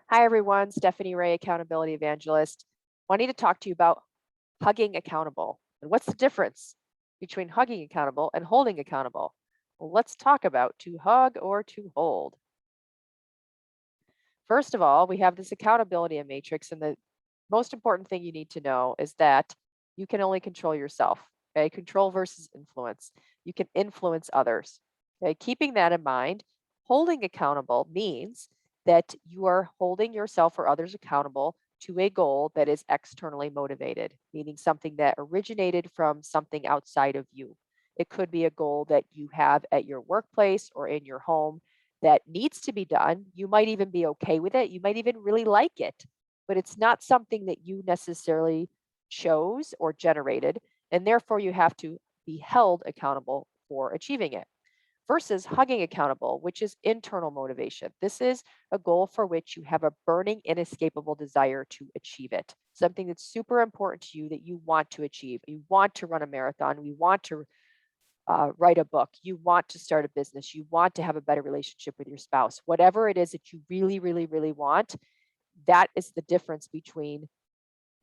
Hi, everyone. Stephanie Ray, Accountability Evangelist. Wanting to talk to you about hugging accountable and what's the difference between hugging accountable and holding accountable. Well, let's talk about to hug or to hold. First of all, we have this accountability matrix, and the most important thing you need to know is that you can only control yourself. Okay, control versus influence. You can influence others. Okay, keeping that in mind, holding accountable means that you are holding yourself or others accountable to a goal that is externally motivated, meaning something that originated from something outside of you. It could be a goal that you have at your workplace or in your home that needs to be done. You might even be okay with it. You might even really like it, but it's not something that you necessarily chose or generated. And therefore, you have to be held accountable for achieving it versus hugging accountable, which is internal motivation. This is a goal for which you have a burning, inescapable desire to achieve it. Something that's super important to you that you want to achieve. You want to run a marathon. You want to write a book, you want to start a business, you want to have a better relationship with your spouse, whatever it is that you really, really, really want, that is the difference between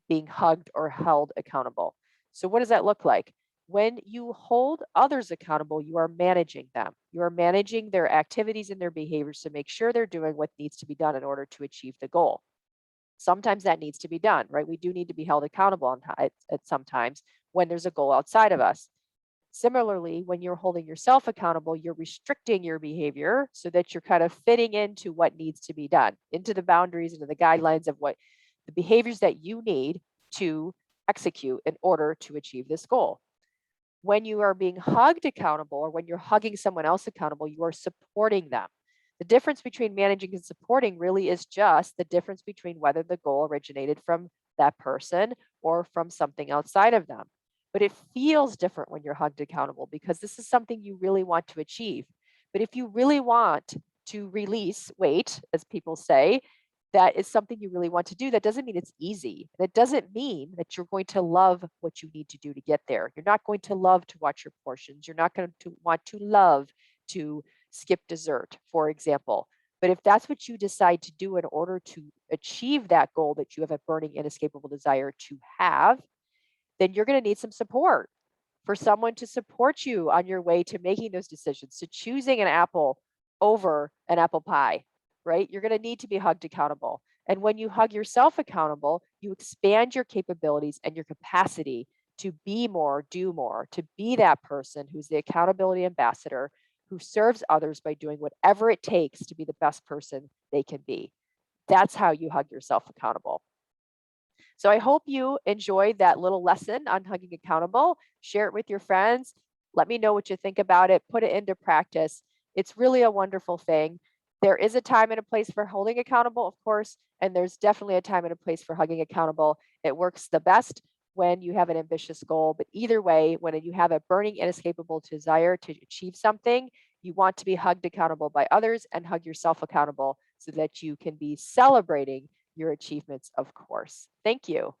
being hugged or held accountable. So, what does that look like? When you hold others accountable, you are managing them. You are managing their activities and their behaviors to make sure they're doing what needs to be done in order to achieve the goal. Sometimes that needs to be done, right? We do need to be held accountable at sometimes when there's a goal outside of us. Similarly, when you're holding yourself accountable, you're restricting your behavior so that you're kind of fitting into what needs to be done, into the boundaries, into the guidelines of what the behaviors that you need to execute in order to achieve this goal. When you are being hugged accountable or when you're hugging someone else accountable, you are supporting them. The difference between managing and supporting really is just the difference between whether the goal originated from that person or from something outside of them. But it feels different when you're hugged accountable because this is something you really want to achieve. But if you really want to release weight, as people say, that is something you really want to do. That doesn't mean it's easy. That doesn't mean that you're going to love what you need to do to get there. You're not going to love to watch your portions. You're not going to want to love to skip dessert, for example. But if that's what you decide to do in order to achieve that goal that you have a burning, inescapable desire to have, then you're going to need some support for someone to support you on your way to making those decisions, to choosing an apple over an apple pie, right? You're going to need to be hugged accountable. And when you hug yourself accountable, you expand your capabilities and your capacity to be more, do more, to be that person who's the accountability ambassador who serves others by doing whatever it takes to be the best person they can be. That's how you hug yourself accountable. So I hope you enjoyed that little lesson on hugging accountable. Share it with your friends. Let me know what you think about it. Put it into practice. It's really a wonderful thing. There is a time and a place for holding accountable, of course, and there's definitely a time and a place for hugging accountable. It works the best when you have an ambitious goal, but either way, when you have a burning, inescapable desire to achieve something, you want to be hugged accountable by others and hug yourself accountable so that you can be celebrating your achievements, of course. Thank you.